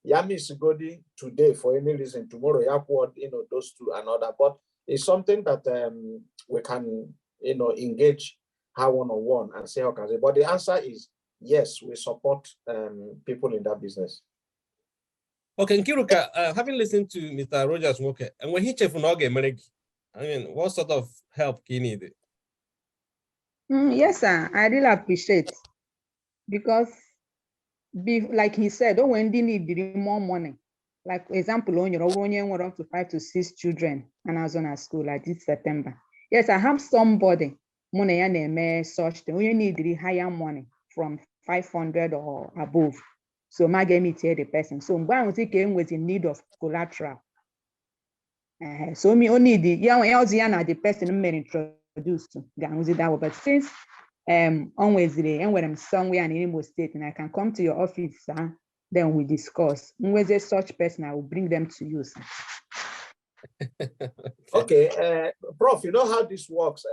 Speaker 4: Yami Sigodi today for any reason, tomorrow Yakward, those two another, but it's something that we can, engage her one-on-one and say how can say. But the answer is yes, we support people in that business.
Speaker 1: Okay, Nkiruka, having listened to Mr. Rogers Moke, and when he chef I mean, what sort of help do you need?
Speaker 8: Yes, sir. I really appreciate, because like he said, oh, when they need more money. Like example, on your own, up to 5 to 6 children, and I was on a school like this September. Yes, I have somebody money and such thing. You need the higher money from 500 or above. So my game it the person. So I'm going to take with in need of collateral. So me only the the person may introduced to that. But since always the and when I'm somewhere in Imo State and I can come to your office, then we discuss. When there's such person, I will bring them to you, sir.
Speaker 4: Okay, Prof, you know how this works?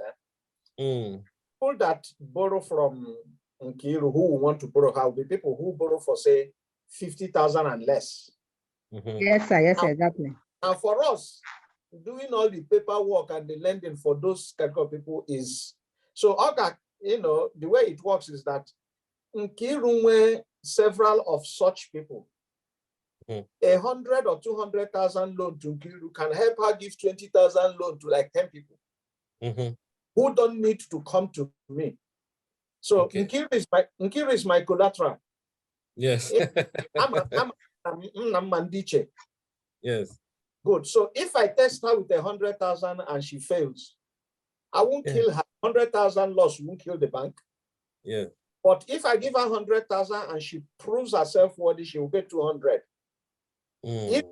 Speaker 4: People that borrow from Nkiru who want to borrow, how the people who borrow for say 50,000 and less.
Speaker 8: Yes, sir. Yes, exactly.
Speaker 4: And for us, doing all the paperwork and the lending for those kind of people is so. Okay, the way it works is that Nkiru, several of such people, 100 or 200,000 loan to Nkiru can help her give 20,000 loan to like 10 people who don't need to come to me. So okay. Nkiru is my collateral.
Speaker 1: Yes.
Speaker 4: I'm Mandiche.
Speaker 1: Yes.
Speaker 4: Good. So if I test her with 100,000 and she fails, I won't kill her. 100,000 loss won't kill the bank.
Speaker 1: Yeah.
Speaker 4: But if I give her 100,000 and she proves herself worthy, she will get 200. If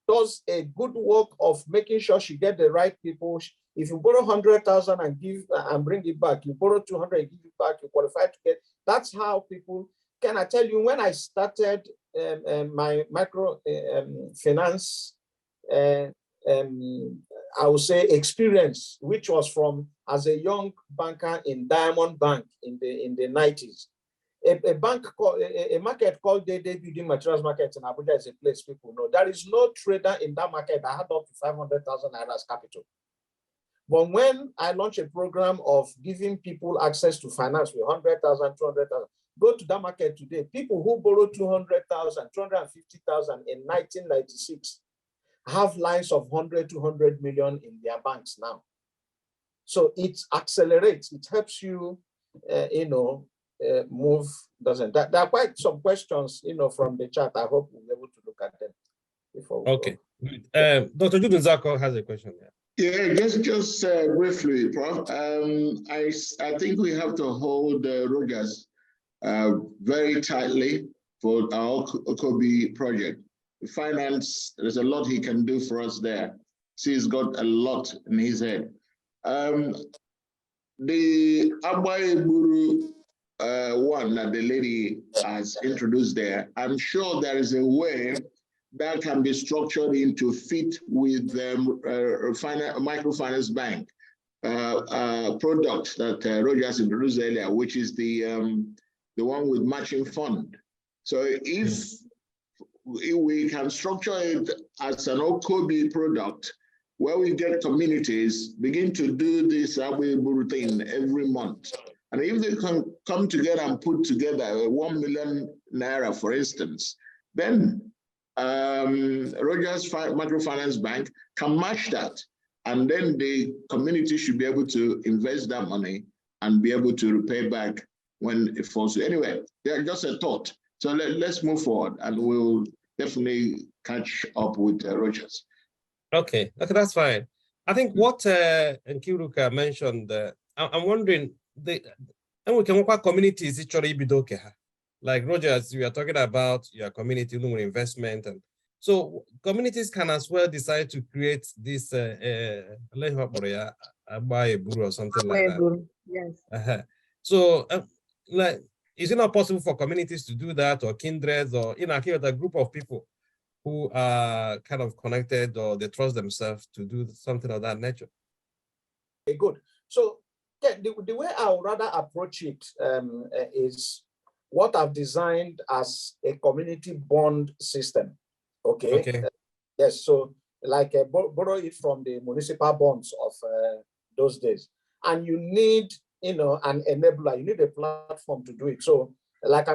Speaker 4: does a good work of making sure she get the right people. If you borrow 100,000 and give and bring it back, you borrow 200, give it back, you qualify to get. That's how people. Can I tell you, when I started my micro finance, I would say experience, which was from as a young banker in Diamond Bank in the 90s. A bank called a market called Day Building Materials Market in Abuja is a place people know. There is no trader in that market that had up to 500,000 naira as capital. But when I launched a program of giving people access to finance with 100,000, 200,000, go to that market today. People who borrowed 200,000, 250,000 in 1996 have lines of 100, 200 million in their banks now. So it accelerates. It helps you, move. Doesn't that? There are quite some questions, from the chat. I hope we'll be able to look at them before.
Speaker 1: Okay. Dr. Jude Nzako has a question there.
Speaker 2: Yeah, just briefly, Prof. I think we have to hold Rogers very tightly for our ÓKÓBÍ project. Finance, there's a lot he can do for us there. See, he's got a lot in his head. The Agbaeburu one that the lady has introduced there, I'm sure there is a way that can be structured into fit with the microfinance bank product that Rogers introduced earlier, which is the one with matching fund. So if we can structure it as an ÓKÓBÍ product, where we get communities begin to do this Agbaeburu thing every month. And if they can come together and put together 1 million naira, for instance, then Rogers Microfinance Bank can match that. And then the community should be able to invest that money and be able to repay back when it falls. Anyway, they're just a thought. So let's move forward and we'll definitely catch up with Rogers.
Speaker 1: Okay, that's fine. I think what Nkiruka mentioned, I'm wondering, and we can work with communities actually bidoke. Like Rogers, we are talking about your community investment, and so communities can as well decide to create this Agbaeburu or something like that.
Speaker 8: Yes.
Speaker 1: So, like, is it not possible for communities to do that, or kindreds, or a group of people who are kind of connected or they trust themselves to do something of that nature.
Speaker 4: Okay, good. So the way I would rather approach it is what I've designed as a community bond system. Okay.
Speaker 1: Okay.
Speaker 4: Yes. So like borrow it from the municipal bonds of those days, and you need, you know, an enabler. You need a platform to do it. So like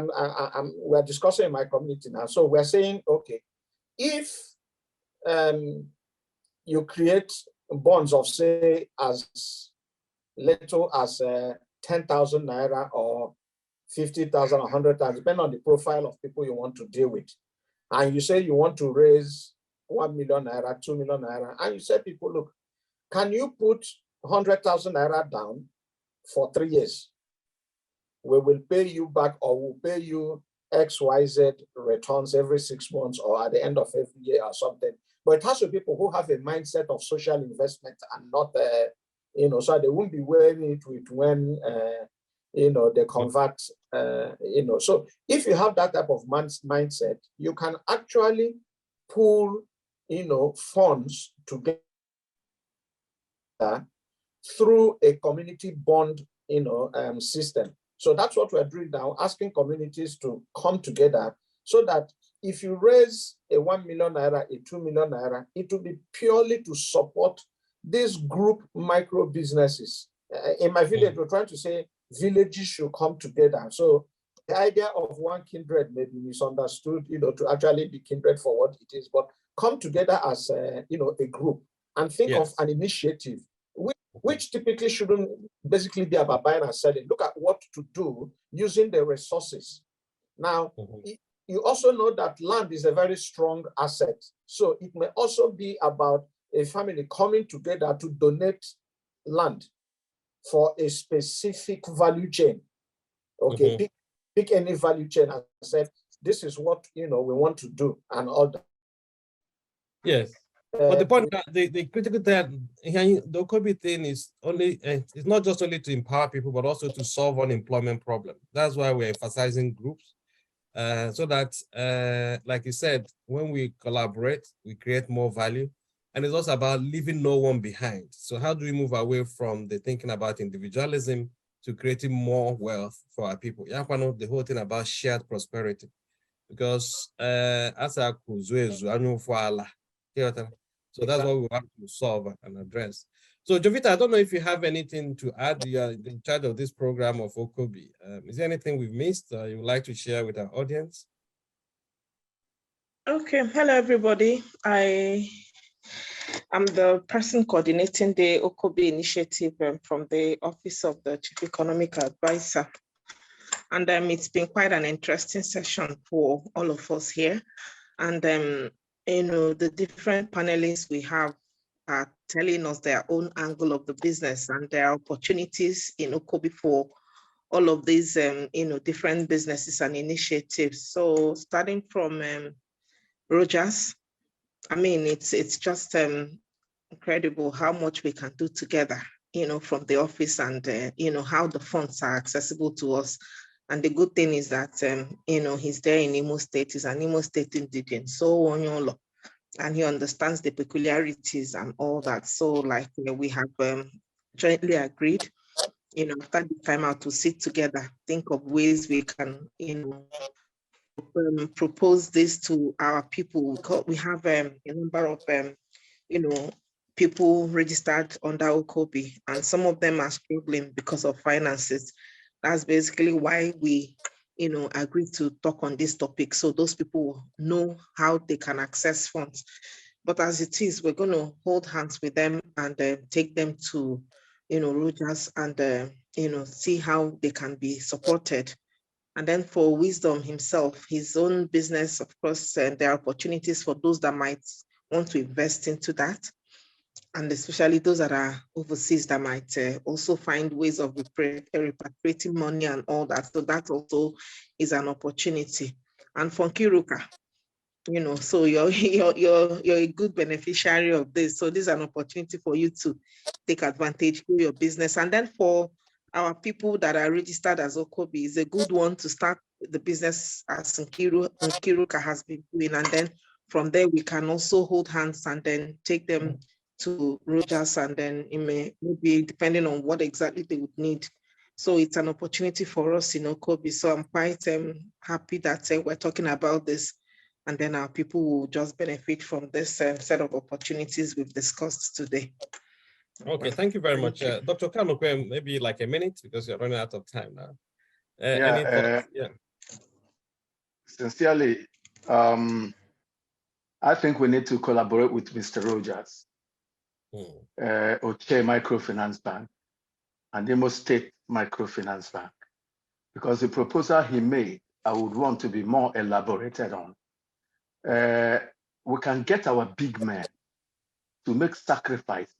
Speaker 4: we're discussing in my community now. So we're saying, okay, if you create bonds of, say, as little as 10,000 naira or 50,000, 100,000, depending on the profile of people you want to deal with. And you say you want to raise 1 million naira, 2 million naira, and you say, people, look, can you put 100,000 naira down for 3 years? We will pay you back, or we'll pay you XYZ returns every 6 months or at the end of every year or something. But it has to be people who have a mindset of social investment and not, you know, so they won't be wearing it with when, you know, they convert, you know. So if you have that type of mindset, you can actually pool, you know, funds together through a community bond, you know, system. So that's what we're doing now, asking communities to come together so that if you raise a 1 million naira, a 2 million naira, it will be purely to support these group micro businesses. In my village, we're trying to say villages should come together. So the idea of one kindred may be misunderstood, you know, to actually be kindred for what it is, but come together as, you know, a group and think of an initiative, which typically shouldn't basically be about buying and selling. Look at what to do using the resources. Now, you also know that land is a very strong asset. So it may also be about a family coming together to donate land for a specific value chain. Okay, pick any value chain and said, this is what, you know, we want to do and all that.
Speaker 1: Yes. But the point that the critical thing, the ÓKÓBÍ thing is only, it's not just only to empower people, but also to solve unemployment problem. That's why we're emphasizing groups, so that, like you said, when we collaborate, we create more value. And it's also about leaving no one behind. So how do we move away from the thinking about individualism to creating more wealth for our people? The whole thing about shared prosperity. Because as a so that's what we want to solve and address. So Jovita, I don't know if you have anything to add. You are in charge of this program of ÓKÓBÍ. Is there anything we've missed you would like to share with our audience?
Speaker 9: Okay, hello everybody. I am the person coordinating the ÓKÓBÍ initiative from the Office of the Chief Economic Advisor. And it's been quite an interesting session for all of us here. And you know, the different panelists we have are telling us their own angle of the business and their opportunities in ÓKÓBÍ for all of these, you know, different businesses and initiatives. So starting from Rogers, I mean, it's just incredible how much we can do together, you know, from the office and, you know, how the funds are accessible to us. And the good thing is that, you know, he's there in Imo State, he's an Imo State indigent, so and he understands the peculiarities and all that. So like, you know, we have jointly agreed, you know, after the time out to sit together, think of ways we can, you know, propose this to our people. We have a number of, you know, people registered under ÓKÓBÍ, and some of them are struggling because of finances. That's basically why we, you know, agreed to talk on this topic, so those people know how they can access funds. But as it is, we're going to hold hands with them and take them to, you know, Rogers and, you know, see how they can be supported. And then for Wisdom himself, his own business, of course, there are opportunities for those that might want to invest into that. And especially those that are overseas that might also find ways of repatriating money and all that. So that also is an opportunity. And for Nkiruka, you know, so you're a good beneficiary of this. So this is an opportunity for you to take advantage of your business. And then for our people that are registered as ÓKÓBÍ, is a good one to start the business as Nkiruka has been doing. And then from there we can also hold hands and then take them to Rogers, and then it may maybe depending on what exactly they would need. So it's an opportunity for us in ÓKÓBÍ. So I'm quite happy that we're talking about this, and then our people will just benefit from this set of opportunities we've discussed today.
Speaker 1: Okay, thank you very much. Dr. Kanokwe, maybe like a minute because you're running out of time now. Any thoughts?
Speaker 3: Sincerely, I think we need to collaborate with Mr. Rogers, Oche Microfinance Bank, and Imo State Microfinance Bank, because the proposal he made, I would want to be more elaborated on. We can get our big men to make sacrifices,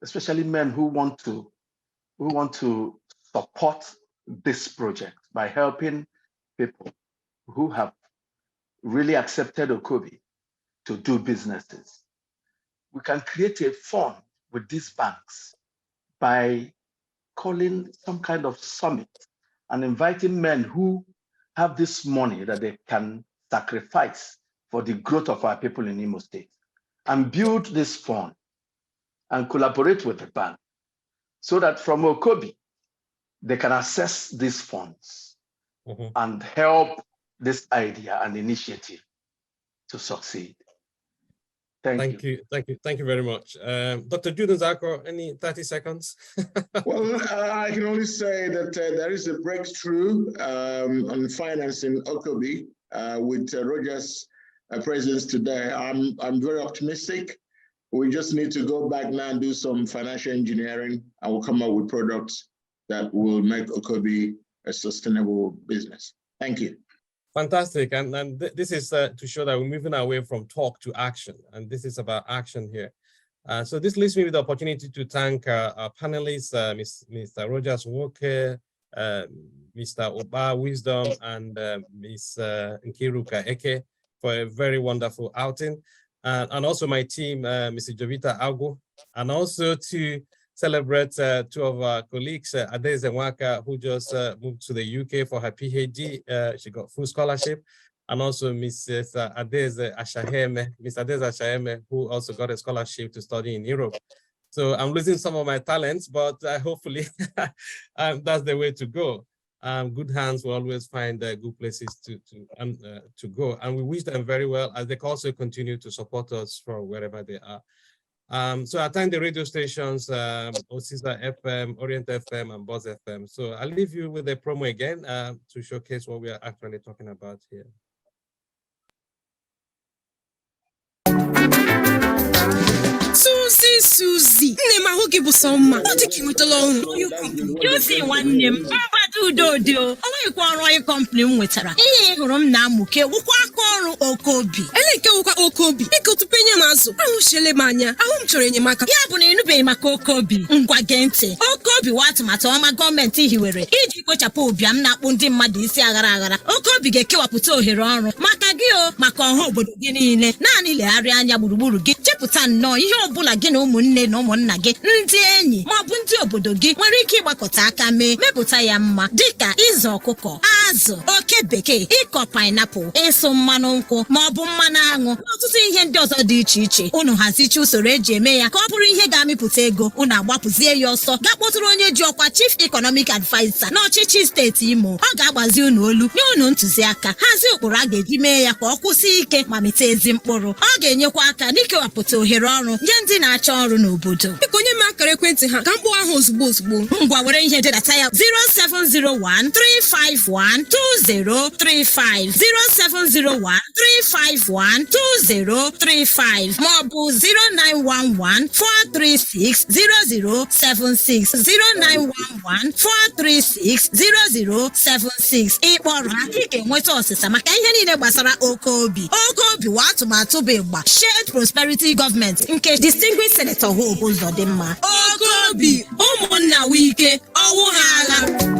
Speaker 3: especially men who want to support this project by helping people who have really accepted ÓKÓBÍ to do businesses. We can create a fund with these banks by calling some kind of summit and inviting men who have this money that they can sacrifice for the growth of our people in Imo State, and build this fund and collaborate with the bank so that from ÓKÓBÍ, they can access these funds and help this idea and initiative to succeed. Thank you
Speaker 1: very much. Dr. Jude Nzako, any 30 seconds?
Speaker 2: Well, I can only say that there is a breakthrough on financing ÓKÓBÍ with Rogers' presence today. I'm very optimistic. We just need to go back now and do some financial engineering, and we'll come up with products that will make ÓKÓBÍ a sustainable business. Thank you.
Speaker 1: Fantastic. And this is to show that we're moving away from talk to action. And this is about action here. So this leaves me with the opportunity to thank our panelists, Mr. Rogers Walker, Mr. Oba Wisdom, and Ms. Nkiruka Eke for a very wonderful outing. And also my team, Mr. Jovita Agu, and also to celebrate two of our colleagues, Adeze Nwaka, who just moved to the UK for her PhD. She got full scholarship. And also Mrs. Adeze Ashaheme, who also got a scholarship to study in Europe. So I'm losing some of my talents, but hopefully that's the way to go. Good hands will always find good places to go. And we wish them very well as they can also continue to support us from wherever they are. So I thank the radio stations, Osisa FM, Orient FM, and Buzz FM. So I'll leave you with a promo again to showcase what we are actually talking about here.
Speaker 5: Susie, nne m ahụ gị bụ sọ mma. Ọ dị ka ị nwetala ọrụ. Josie nwanne m, mgbada udo dị o. Ọ nweghịkwa ọrụ anyị kọmpani m nwetara. Ihe hụrụ m na-amụke wụkwa aka ọrụ ÓKÓBÍ. Ele nke wụkwa ÓKÓBÍ. Biko tupu enye m azụ, ahụchiele m anya. Ahụ m chọrọ enyemaka. Ya bụ na ịnụbeghị maka ÓKÓBÍ. Ngwa gee ntị. ÓKÓBÍ wụ atụmatụ ọma gọọmenti hiwere iji kpochapụ ụbịam na-akpụ ndị mmadụ isi aghara aghara. ÓKÓBÍ ga-ekewapụta ohere ọrụ maka gị o, maka ọha obodo gị niile. Naanị legharịa anya gburugburu gị. Chepụta nnọọ ihe ọbụla gị na ụmụnne na ụmụnna gị, ndị enyi ma ọ bụ ndị obodo gị nwere ike ịgbakọta aka mee mepụta ya mma, dịka ịzụ ọkụkọ, azụ, oke bekee, ịkọ painiapụl, ịsụ mmanụ nkwụ ma ọ bụ mmanụ aṅụ na ọtụtụ ihe ndị ọzọ dị iche iche. Unu hazicha usoro eji eme ya ka ọ bụrụ ihe ga-amịpụta ego. Unu agbapụzie ya ọsọ gaa kpọtụrụ onye ji ọkwa Chief Economic Advisor n'ọchịchị steeti Imo. Ọ ga-agbazi unu olu nye unu ntụziaka, hazie ụkpụrụ a ga-eji mee ya ka ọ kwụsị ike ma mịta ezi mkpụrụ. Ọ ga-enyekwa aka n'ikewapụta ohere ọrụ nye ndị na-achọ ọrụ n'obodo. Biko nye m akara ekwentị ha ka mkpụ ahụ ozugbo. Ngwa were ihe dedata ya 07013512035 07013512035 ma ọ bụ 09114360076 09114360076. Ịkpọrọ ha ị ga-enweta ọsịsa maka ihe niile gbasara ÓKÓBÍ. ÓKÓBÍ wụ atụmatụ bụ ịgba Shared Prosperity Government nke Distinguished Senator Hope Uzodimma. ÓKÓBÍ, ụmụnna wike, ọwụ ha agha.